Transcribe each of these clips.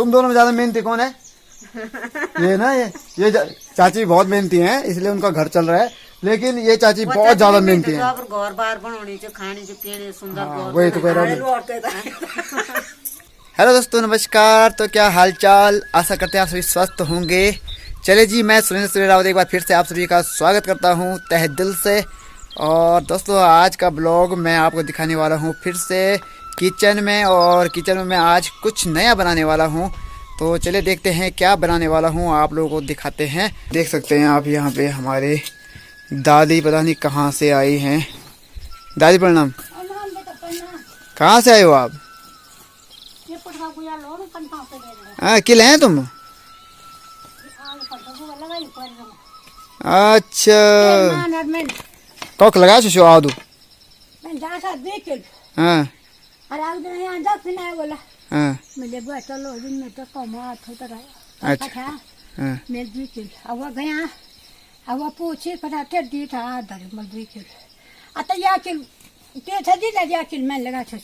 तुम दोनों में ज्यादा मेहनती कौन है? ये ना ये चाची बहुत मेहनती हैं, इसलिए उनका घर चल रहा है। लेकिन ये चाची बहुत ज्यादा मेहनती है। घर बार बनाने खाने पीने सुंदर वही तो कह रहा हूँ। हेलो दोस्तों, नमस्कार। तो क्या हाल चाल, आशा करते हैं आप सभी स्वस्थ होंगे। चले जी, मैं सुरेंद्र रावत एक बार फिर से आप सभी का स्वागत करता हूं तहे दिल से। और दोस्तों, आज का ब्लॉग मैं आपको दिखाने वाला हूं फिर से किचन में। और किचन में मैं आज कुछ नया बनाने वाला हूं। तो चलिए देखते हैं क्या बनाने वाला हूं, आप लोगों को दिखाते हैं। देख सकते हैं आप यहाँ पे हमारे दादी पता नहीं कहाँ से आई हैं। दादी प्रणाम। कहाँ से आए हो आप? किले हैं तुम? अच्छा, कौक लगा छो आदू? हाँ हाँ, अच्छा हाँ, पूछे आता या किल मैं लगा छो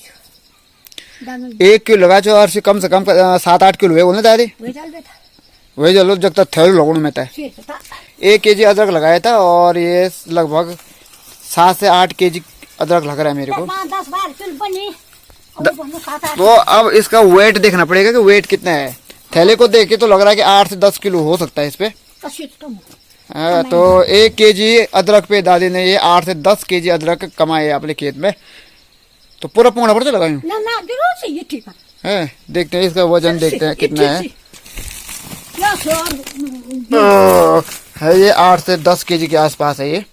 1 किलो लगा छो। और कम से कम 7-8 किलो है बोले दादी। वही चलो जब तक थैलो लगन में था 1 केजी अदरक लगाया था। और ये लगभग 7 से 8 केजी अदरक लग रहा है मेरे को। तो अब इसका वेट देखना पड़ेगा कि वेट कितना है। थैले को देख के तो लग रहा है कि 8 से 10 किलो हो सकता है इस पे। तो 1 केजी अदरक पे दादी ने ये 8 से 10 केजी अदरक कमाए अपने खेत में। तो पूरा पूरा पड़ता लगा है। देखते हैं इसका वजन, देखते हैं कितना है। है ये 8 से 10 केजी के आसपास है ये।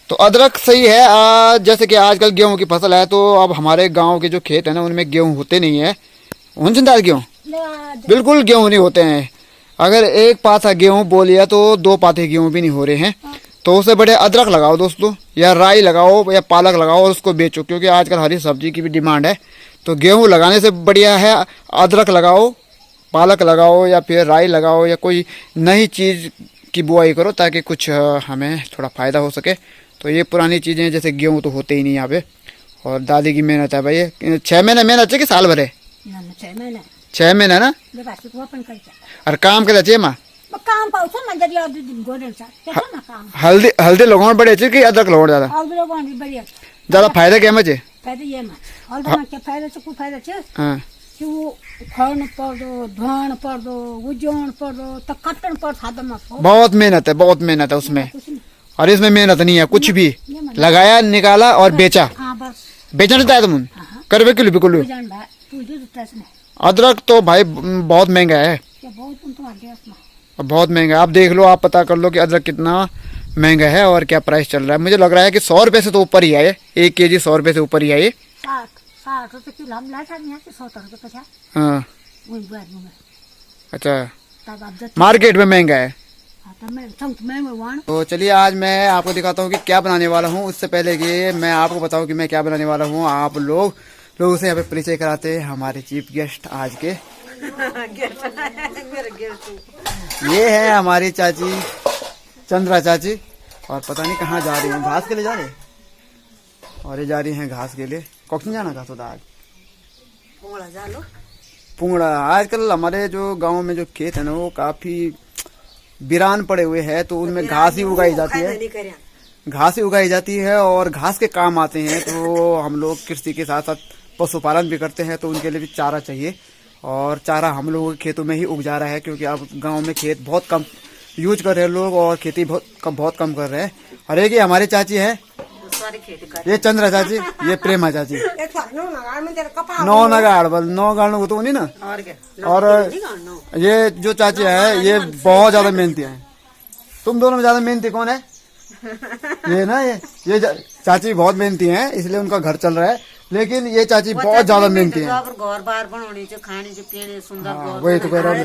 तो अदरक सही है। जैसे कि आजकल गेहूं की फसल है, तो अब हमारे गांव के जो खेत है ना, उनमें गेहूं होते नहीं है। उनसे गेहूं बिल्कुल गेहूं नहीं होते हैं। अगर 1 पाथा गेहूं बो लिया तो 2 पाथे गेहूं भी नहीं हो रहे हैं। तो उससे बड़े अदरक लगाओ दोस्तों, या राई लगाओ या पालक लगाओ और उसको बेचो, क्योंकि आजकल हरी सब्जी की भी डिमांड है। तो गेहूं लगाने से बढ़िया है अदरक लगाओ, पालक लगाओ या फिर राई लगाओ, या कोई नई चीज़ की बुआई करो ताकि कुछ हमें थोड़ा फ़ायदा हो सके। तो ये पुरानी चीज़ें जैसे गेहूं तो होते ही नहीं यहाँ पे। और दादी की मेहनत है भाई। 6 महीने मेहनत है कि साल भर है? 6 महीने ना। और काम कर चाहिए माँ। हल्दी लगाना बड़े अच्छे कि अदरक लगाना ज़्यादा फायदा क्या मुझे? हाँ, बहुत मेहनत है, बहुत मेहनत है उसमें। और इसमें मेहनत नहीं है कुछ भी। लगाया, निकाला और बेचा। बेचना चाहता है तुम करवे किलो बिल्कुल। अदरक तो भाई बहुत महंगा है, बहुत महंगा। आप देख लो, आप पता कर लो कि अदरक कितना महंगा है और क्या प्राइस चल रहा है। मुझे लग रहा है कि 100 रुपये से तो ऊपर ही आए। 1 केजी 100 रुपये से ऊपर ही आए। हाँ, अच्छा, मार्केट में महंगा है। तो चलिए आज मैं आपको दिखाता हूँ कि क्या बनाने वाला हूँ। उससे पहले कि मैं आपको बताऊँ कि मैं क्या बनाने वाला हूँ, आप लोगों से यहाँ पे परिचय कराते हैं हमारे चीफ गेस्ट आज के। ये है हमारी चाची, चंद्रा चाची। और पता नहीं कहाँ जा रही हैं, घास के लिए जा रहे हैं। और ये जा रही हैं घास के लिए। कौन जाना घास होता आज? पुंगड़ा। आजकल हमारे जो गांव में जो खेत है ना, वो काफी वीरान पड़े हुए हैं। तो उनमें घास ही उगाई जाती है, घास ही उगाई जाती है और घास के काम आते हैं। तो हम लोग कृषि के साथ साथ पशुपालन भी करते हैं, तो उनके लिए भी चारा चाहिए। और चारा हम लोगों के खेतों में ही उग जा रहा है, क्योंकि अब गांव में खेत बहुत कम यूज कर रहे हैं लोग और खेती बहुत कम कर रहे हैं। और एक ये हमारी चाची है, ये चंद्रा चाची, ये प्रेमा चाची। 9 नगाड़ बल 9 गाड़ों तो नहीं ना। और ये जो चाची है, ये बहुत ज्यादा मेहनती है। तुम दोनों में ज्यादा मेहनती कौन है? ये ना ये चाची बहुत मेहनती हैं, इसलिए उनका घर चल रहा है। लेकिन ये चाची बहुत ज्यादा मेहनती है। घर बार बनाने खाने पीने सुंदर। वही तो कह रहा हूँ।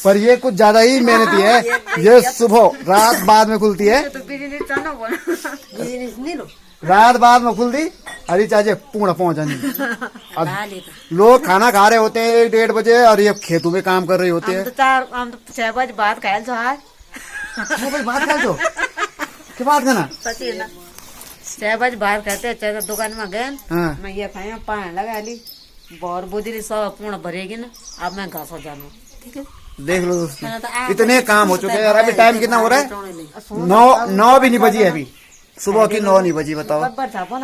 पर ये कुछ ज्यादा ही मेहनती है। ये सुबह रात बाद में खुलती है, रात बाद में खुलती। हरी चाची पूरा पहुंचानी। अब लोग खाना खा रहे होते हैं 1-1:30 बजे, और ये खेतों में काम कर रहे होते हैं। 6 बजे बात खायल 6 बजे बात खायल क्या बात करना? चाय बाज बाहर कहते चाय दुकान में गए हाँ। मैं ये खाया पानी लगा ली बोर बुदरी सब पूर्ण भरेगी ना अब मैं घास हो जानू ठीक है। देख लो दोस्तों, मैंने तो आप इतने काम हो चुके हैं यार। अभी टाइम कितना हो रहा है? 9 भी नहीं बजी है अभी, सुबह की 9 नहीं बजी, बताओ।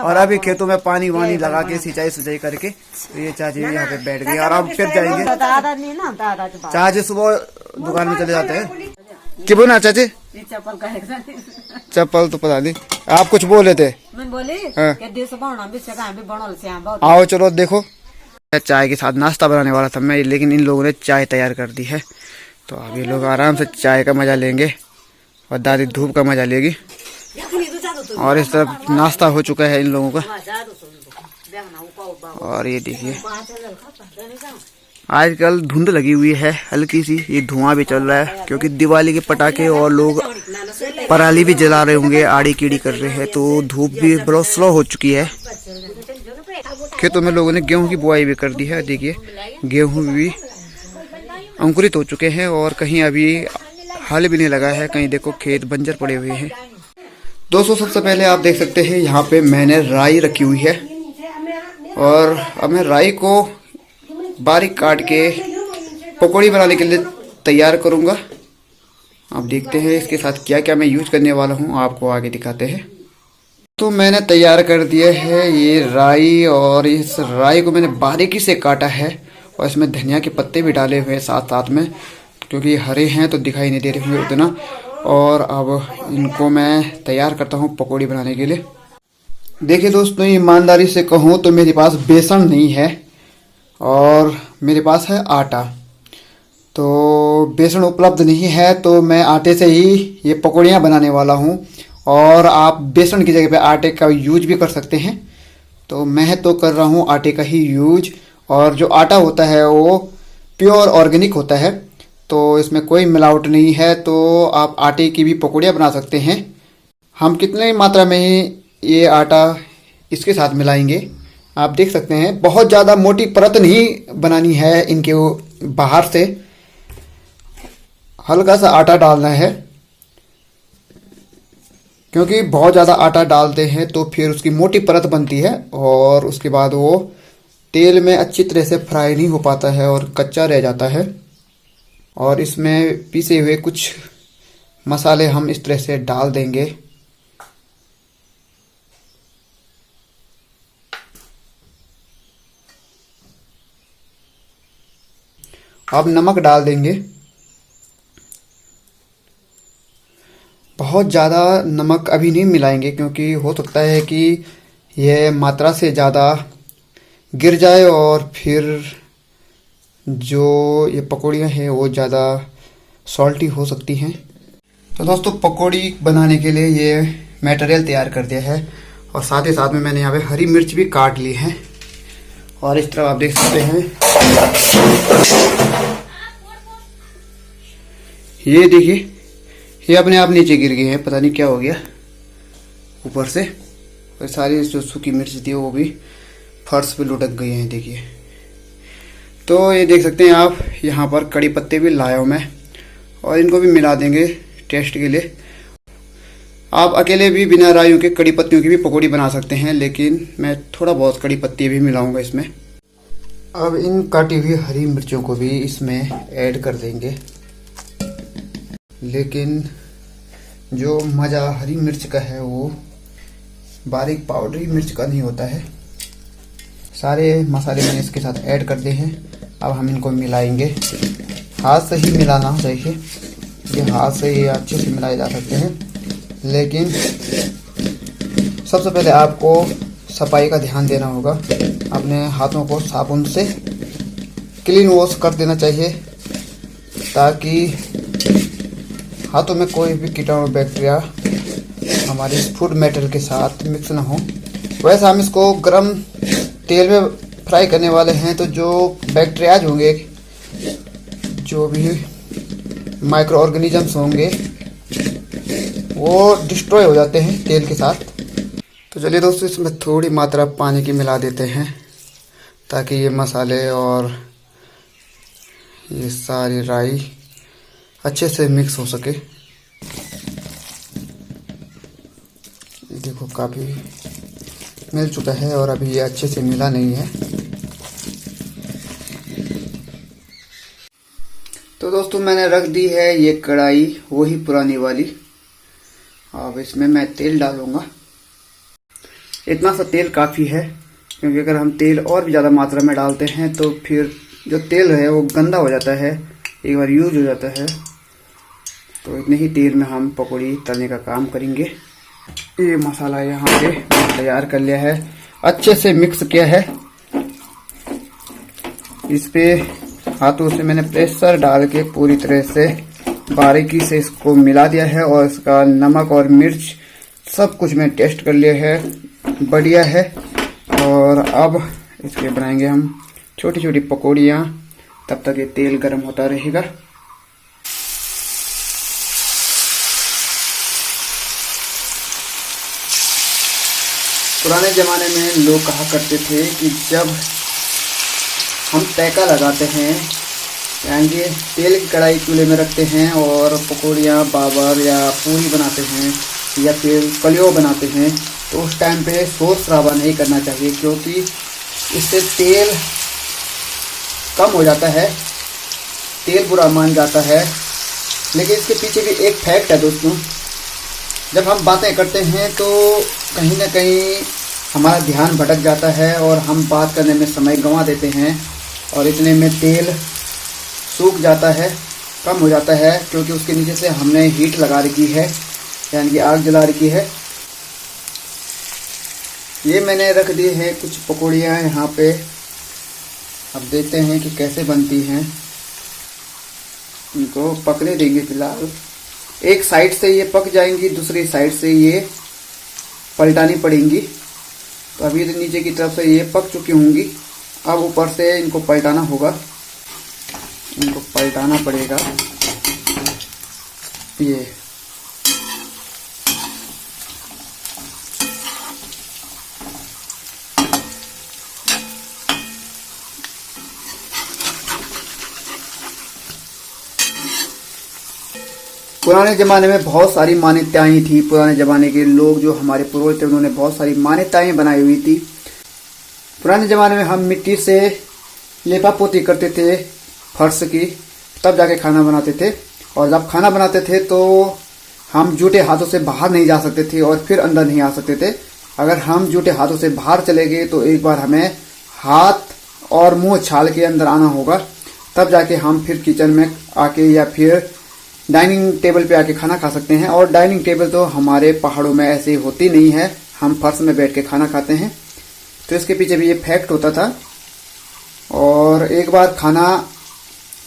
और अभी खेतों में पानी वानी लगा के सिंचाई करके तो ये चाची यहाँ पे बैठ गई और अब फिर जाएंगे। दादा नहीं ना दादा के चाची सुबह दुकान में चले जाते हैं। क्यों बोला चाची? चप्पल का चप्पल तो पता नहीं, आप कुछ बोले थे। मैं बोली हाँ। कि देश बनाना भी सका भी बनल से बहुत आओ चलो देखो, चाय के साथ नाश्ता बनाने वाला था मैं, लेकिन इन लोगों ने चाय तैयार कर दी है। तो अब ये लोग आराम से चाय का मजा लेंगे और दादी धूप का मजा लेगी। और इस तरफ नाश्ता हो चुका है इन लोगों का। और ये देखिए आजकल धुंध लगी हुई है हल्की सी, ये धुआं भी चल रहा है क्योंकि दिवाली के पटाखे और लोग पराली भी जला रहे होंगे, आड़ी कीड़ी कर रहे हैं, तो धूप भी बहुत स्लो हो चुकी है। खेतों में लोगों ने गेहूं की बुआई भी कर दी है। देखिए गेहूं भी अंकुरित हो चुके हैं और कहीं अभी हल भी नहीं लगा है, कहीं देखो खेत बंजर पड़े हुए हैं। दोस्तों सबसे पहले आप देख सकते हैं यहाँ पे मैंने राई रखी हुई है और अब मैं राई को बारीक काट के पकौड़ी बनाने के लिए तैयार करूँगा। आप देखते हैं इसके साथ क्या क्या मैं यूज करने वाला हूँ, आपको आगे दिखाते हैं। तो मैंने तैयार कर दिया है ये राई और इस राई को मैंने बारीकी से काटा है और इसमें धनिया के पत्ते भी डाले हुए हैं साथ साथ में, क्योंकि हरे हैं तो दिखाई नहीं दे रहे होंगे उतना। और अब इनको मैं तैयार करता हूँ पकौड़ी बनाने के लिए। देखिए दोस्तों, ईमानदारी से कहूँ तो मेरे पास बेसन नहीं है और मेरे पास है आटा। तो बेसन उपलब्ध नहीं है तो मैं आटे से ही ये पकौड़ियाँ बनाने वाला हूँ और आप बेसन की जगह पे आटे का यूज भी कर सकते हैं। तो मैं तो कर रहा हूँ आटे का ही यूज, और जो आटा होता है वो प्योर ऑर्गेनिक होता है, तो इसमें कोई मिलावट नहीं है। तो आप आटे की भी पकौड़ियाँ बना सकते हैं। हम कितने मात्रा में ही ये आटा इसके साथ मिलाएंगे आप देख सकते हैं। बहुत ज़्यादा मोटी परत नहीं बनानी है इनके बाहर से, हल्का सा आटा डालना है, क्योंकि बहुत ज़्यादा आटा डालते हैं तो फिर उसकी मोटी परत बनती है और उसके बाद वो तेल में अच्छी तरह से फ्राई नहीं हो पाता है और कच्चा रह जाता है। और इसमें पीसे हुए कुछ मसाले हम इस तरह से डाल देंगे। अब नमक डाल देंगे। बहुत ज़्यादा नमक अभी नहीं मिलाएंगे क्योंकि हो सकता है कि यह मात्रा से ज़्यादा गिर जाए और फिर जो ये पकौड़ियाँ हैं वो ज़्यादा सॉल्टी हो सकती हैं। तो दोस्तों पकौड़ी बनाने के लिए ये मटेरियल तैयार कर दिया है और साथ ही साथ में मैंने यहाँ पे हरी मिर्च भी काट ली है और इस तरह आप देख सकते हैं। ये देखिए ये अपने आप नीचे गिर गए हैं, पता नहीं क्या हो गया ऊपर से, और सारी जो सूखी मिर्च थी वो भी फर्श पे लुढ़क गई हैं। देखिए तो ये देख सकते हैं आप, यहाँ पर कड़ी पत्ते भी लाया हूँ मैं और इनको भी मिला देंगे टेस्ट के लिए। आप अकेले भी बिना राइयों के कड़ी पत्तियों की भी पकौड़ी बना सकते हैं, लेकिन मैं थोड़ा बहुत कड़ी पत्ती भी मिलाऊंगा इसमें। अब इन काटी हुई हरी मिर्चों को भी इसमें ऐड कर देंगे, लेकिन जो मज़ा हरी मिर्च का है वो बारीक पाउडरी मिर्च का नहीं होता है। सारे मसाले मैंने इसके साथ ऐड कर दिए हैं। अब हम इनको मिलाएंगे। हाथ से ही मिलाना चाहिए, ये हाथ से ही अच्छे से मिलाए जा सकते हैं, लेकिन सबसे पहले आपको सफाई का ध्यान देना होगा। अपने हाथों को साबुन से क्लीन वॉश कर देना चाहिए ताकि हाथों में कोई भी कीटाणु बैक्टीरिया हमारे इस फूड मटेरियल के साथ मिक्स ना हो। वैसे हम इसको गर्म तेल में फ्राई करने वाले हैं, तो जो बैक्टीरियाज होंगे, जो भी माइक्रो ऑर्गेनिजम्स होंगे वो डिस्ट्रॉय हो जाते हैं तेल के साथ। तो चलिए दोस्तों इसमें थोड़ी मात्रा पानी की मिला देते हैं ताकि ये मसाले और ये सारी राई अच्छे से मिक्स हो सके। देखो काफ़ी मिल चुका है और अभी ये अच्छे से मिला नहीं है। तो दोस्तों मैंने रख दी है ये कढ़ाई, वही पुरानी वाली। अब इसमें मैं तेल डालूंगा। इतना सा तेल काफ़ी है, क्योंकि अगर हम तेल और भी ज़्यादा मात्रा में डालते हैं तो फिर जो तेल है वो गंदा हो जाता है, एक बार यूज हो जाता है। तो इतने ही तेल में हम पकौड़ी तलने का काम करेंगे। ये मसाला यहाँ पे तैयार कर लिया है, अच्छे से मिक्स किया है। इस पे हाथों से मैंने प्रेशर डाल के पूरी तरह से बारीकी से इसको मिला दिया है और इसका नमक और मिर्च सब कुछ मैं टेस्ट कर लिया है, बढ़िया है। और अब इसके बनाएंगे हम छोटी छोटी पकौड़ियाँ। तब तक ये तेल गर्म होता रहेगा। पुराने ज़माने में लोग कहा करते थे कि जब हम तड़का लगाते हैं, यानी कि तेल की कढ़ाई चूल्हे में रखते हैं और पकौड़ियाँ, बाबर या पूरी बनाते हैं या फिर कलियो बनाते हैं, तो उस टाइम पे शोर शराबा नहीं करना चाहिए, क्योंकि इससे तेल कम हो जाता है, तेल बुरा मान जाता है। लेकिन इसके पीछे भी एक फैक्ट है दोस्तों। जब हम बातें करते हैं तो कहीं ना कहीं हमारा ध्यान भटक जाता है और हम बात करने में समय गंवा देते हैं और इतने में तेल सूख जाता है, कम हो जाता है, क्योंकि उसके नीचे से हमने हीट लगा रखी है, यानी कि आग जला रखी है। ये मैंने रख दी है कुछ पकौड़ियाँ यहाँ पे। अब देखते हैं कि कैसे बनती हैं। इनको पकने देंगे फिलहाल। एक साइड से ये पक जाएंगी, दूसरी साइड से ये पलटानी पड़ेंगी। तो अभी तो नीचे की तरफ से ये पक चुकी होंगी, अब ऊपर से इनको पलटाना होगा, इनको पलटाना पड़ेगा। ये पुराने ज़माने में बहुत सारी मान्यताएं थी। पुराने ज़माने के लोग जो हमारे पूर्वज थे, उन्होंने बहुत सारी मान्यताएं बनाई हुई थी। पुराने ज़माने में हम मिट्टी से लेपा पोती करते थे फर्श की, तब जाके खाना बनाते थे। और जब खाना बनाते थे तो हम जूठे हाथों से बाहर नहीं जा सकते थे और फिर अंदर नहीं आ सकते थे। अगर हम जूठे हाथों से बाहर चले गए तो एक बार हमें हाथ और मुंह छाल के अंदर आना होगा, तब जाके हम फिर किचन में आके या फिर डाइनिंग टेबल पे आके खाना खा सकते हैं। और डाइनिंग टेबल तो हमारे पहाड़ों में ऐसे होती नहीं है, हम फर्श में बैठ के खाना खाते हैं। तो इसके पीछे भी ये फैक्ट होता था। और एक बार खाना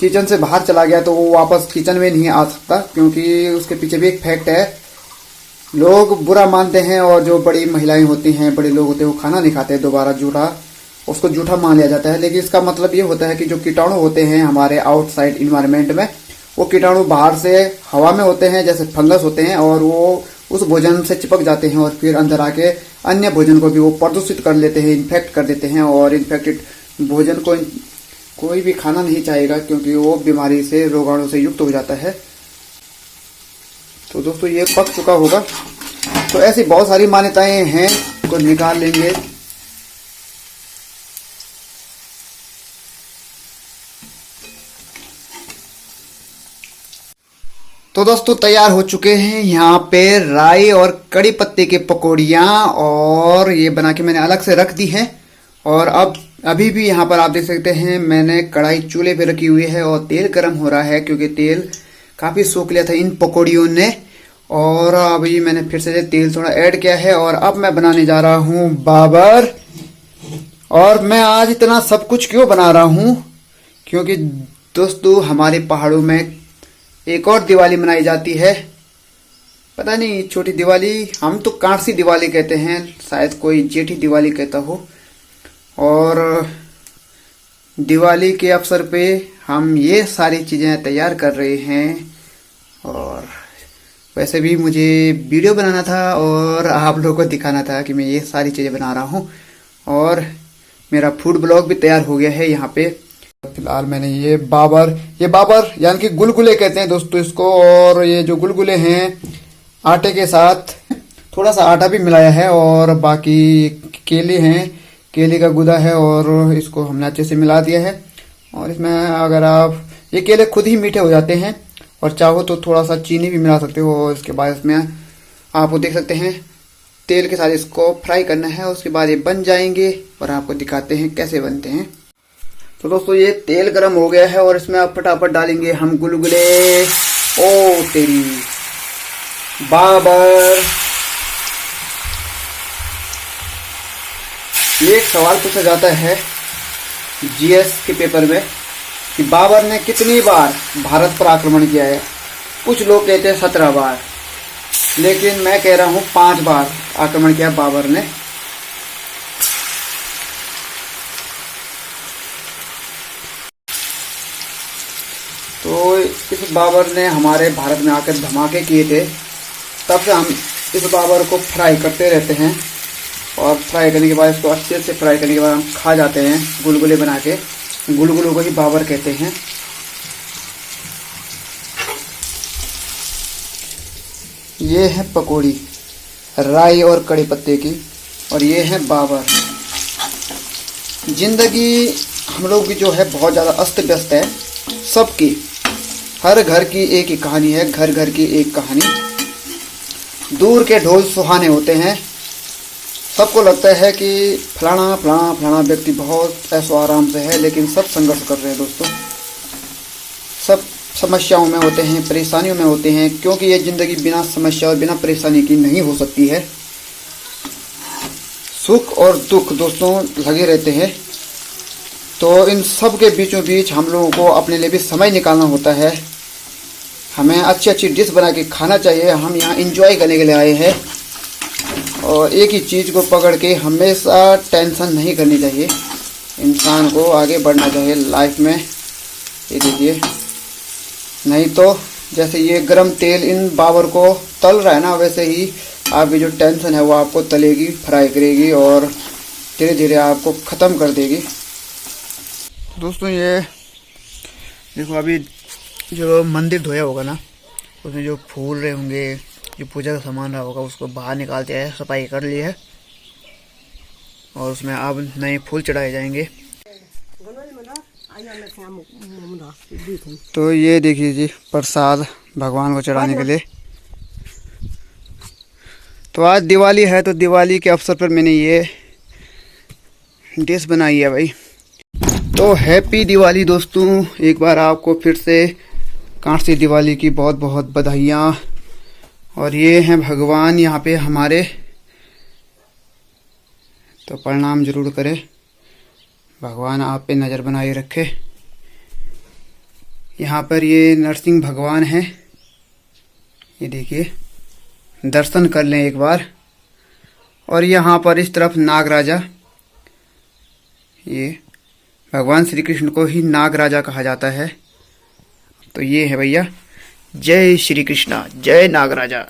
किचन से बाहर चला गया तो वो वापस किचन में नहीं आ सकता, क्योंकि उसके पीछे भी एक फैक्ट है। लोग बुरा मानते हैं और जो बड़ी महिलाएं होती हैं, बड़े लोग होते हैं, वो खाना नहीं खाते दोबारा, जूठा, उसको जूठा मान लिया जाता है। लेकिन इसका मतलब ये होता है कि जो कीटाणु होते हैं हमारे आउटसाइड इन्वायरमेंट में, वो कीटाणु बाहर से हवा में होते हैं, जैसे फंगस होते हैं, और वो उस भोजन से चिपक जाते हैं और फिर अंदर आके अन्य भोजन को भी वो प्रदूषित कर लेते हैं, इन्फेक्ट कर देते हैं। और इन्फेक्टेड भोजन को कोई भी खाना नहीं चाहेगा, क्योंकि वो बीमारी से, रोगाणु से युक्त हो जाता है। तो दोस्तों ये पक चुका होगा। तो ऐसी बहुत सारी मान्यताएं हैं, को निकाल लेंगे। तो दोस्तों तैयार हो चुके हैं यहाँ पे राई और कड़ी पत्ते के पकौड़ियाँ, और ये बना के मैंने अलग से रख दी हैं। और अब अभी भी यहाँ पर आप देख सकते हैं मैंने कढ़ाई चूल्हे पे रखी हुई है और तेल गर्म हो रहा है, क्योंकि तेल काफ़ी सोख लिया था इन पकौड़ियों ने। और अभी मैंने फिर से तेल थोड़ा ऐड किया है और अब मैं बनाने जा रहा हूँ बाबर। और मैं आज इतना सब कुछ क्यों बना रहा हूँ, क्योंकि दोस्तों हमारे पहाड़ों में एक और दिवाली मनाई जाती है, पता नहीं छोटी दिवाली, हम तो कांसी दिवाली कहते हैं, शायद कोई जेठी दिवाली कहता हो। और दिवाली के अवसर पे हम ये सारी चीज़ें तैयार कर रहे हैं। और वैसे भी मुझे वीडियो बनाना था और आप लोगों को दिखाना था कि मैं ये सारी चीज़ें बना रहा हूँ। और मेरा फूड ब्लॉग भी तैयार हो गया है यहाँ पे। फिलहाल मैंने ये बाबर यानी कि गुलगुले कहते हैं दोस्तों इसको। और ये जो गुलगुले हैं आटे के साथ थोड़ा सा आटा भी मिलाया है और बाकी केले हैं, केले का गुदा है और इसको हमने अच्छे से मिला दिया है। और इसमें अगर आप, ये केले खुद ही मीठे हो जाते हैं और चाहो तो थोड़ा सा चीनी भी मिला सकते हो। और इसके बाद इसमें आपको देख सकते हैं तेल के साथ इसको फ्राई करना है। उसके बाद ये बन जाएंगे और आपको दिखाते हैं कैसे बनते हैं। तो दोस्तों ये तेल गरम हो गया है और इसमें आप फटाफट डालेंगे हम गुलगुले। ओ तेरी बाबर, ये एक सवाल पूछा जाता है जीएस के पेपर में कि बाबर ने कितनी बार भारत पर आक्रमण किया है। कुछ लोग कहते हैं 17 बार, लेकिन मैं कह रहा हूं 5 बार आक्रमण किया बाबर ने। तो इस बाबर ने हमारे भारत में आकर धमाके किए थे, तब से हम इस बाबर को फ्राई करते रहते हैं। और फ्राई करने के बाद, इसको अच्छे से फ्राई करने के बाद हम खा जाते हैं गुलगुले बना के। गुलगुलों को ही बाबर कहते हैं। ये है पकौड़ी राई और कड़ी पत्ते की, और ये है बाबर। जिंदगी हम लोग की जो है बहुत ज़्यादा अस्त व्यस्त है सबकी। हर घर की एक ही कहानी है, घर घर की एक कहानी। दूर के ढोल सुहाने होते हैं। सबको लगता है कि फलाना फलाना फलाना व्यक्ति बहुत ऐसो आराम से है, लेकिन सब संघर्ष कर रहे हैं दोस्तों। सब समस्याओं में होते हैं, परेशानियों में होते हैं, क्योंकि ये ज़िंदगी बिना समस्या और बिना परेशानी की नहीं हो सकती है। सुख और दुख दोस्तों लगे रहते हैं। तो इन सब के बीचों बीच हम लोगों को अपने लिए भी समय निकालना होता है। हमें अच्छी अच्छी डिश बना के खाना चाहिए। हम यहाँ एंजॉय करने के लिए आए हैं और एक ही चीज़ को पकड़ के हमेशा टेंशन नहीं करनी चाहिए। इंसान को आगे बढ़ना चाहिए लाइफ में। ये देखिए, नहीं तो जैसे ये गरम तेल इन बाबर को तल रहा है ना, वैसे ही आपकी जो टेंशन है वो आपको तलेगी, फ्राई करेगी और धीरे धीरे आपको ख़त्म कर देगी। दोस्तों ये देखो, अभी जो मंदिर धोया होगा ना, उसमें जो फूल रहे होंगे, जो पूजा का सामान रहा होगा, उसको बाहर निकालते हैं, सफाई कर ली है और उसमें अब नए फूल चढ़ाए जाएंगे। तो ये देखिए जी, प्रसाद भगवान को चढ़ाने के लिए। तो आज दिवाली है, तो दिवाली के अवसर पर मैंने ये डिश बनाई है भाई। तो हैप्पी दिवाली दोस्तों। एक बार आपको फिर से कांसी दिवाली की बहुत बहुत बधाइयाँ। और ये हैं भगवान यहाँ पे हमारे, तो प्रणाम जरूर करें। भगवान आप पे नज़र बनाए रखे। यहाँ पर ये नरसिंह भगवान हैं, ये देखिए, दर्शन कर लें एक बार। और यहाँ पर इस तरफ नागराजा, ये भगवान श्री कृष्ण को ही नागराजा कहा जाता है। तो ये है भैया, जय श्री कृष्णा, जय नागराजा।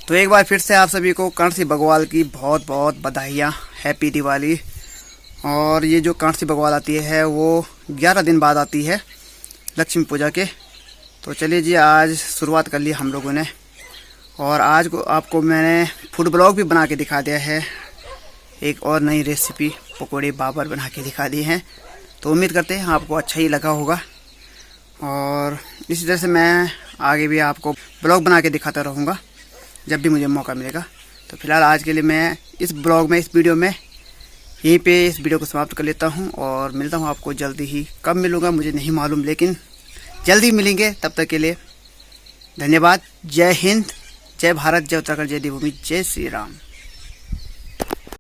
तो एक बार फिर से आप सभी को कांसी बग्वाल की बहुत बहुत बधाइयाँ, हैप्पी दिवाली। और ये जो कांसी बग्वाल आती है वो 11 दिन बाद आती है लक्ष्मी पूजा के। तो चलिए जी, आज शुरुआत कर ली हम लोगों ने। और आज को आपको मैंने फूड ब्लॉग भी बना के दिखा दिया है। एक और नई रेसिपी पकौड़े बाबर बना के दिखा दी हैं। तो उम्मीद करते हैं आपको अच्छा ही लगा होगा। और इसी तरह से मैं आगे भी आपको ब्लॉग बना के दिखाता रहूँगा जब भी मुझे मौका मिलेगा। तो फिलहाल आज के लिए मैं इस ब्लॉग में, इस वीडियो में यहीं पे इस वीडियो को समाप्त कर लेता हूँ और मिलता हूँ आपको जल्दी ही। कब मिलूँगा मुझे नहीं मालूम, लेकिन जल्दी मिलेंगे। तब तक के लिए धन्यवाद। जय हिंद, जय भारत, जय उत्तराखंड, जय देवभूमि, जय श्री राम।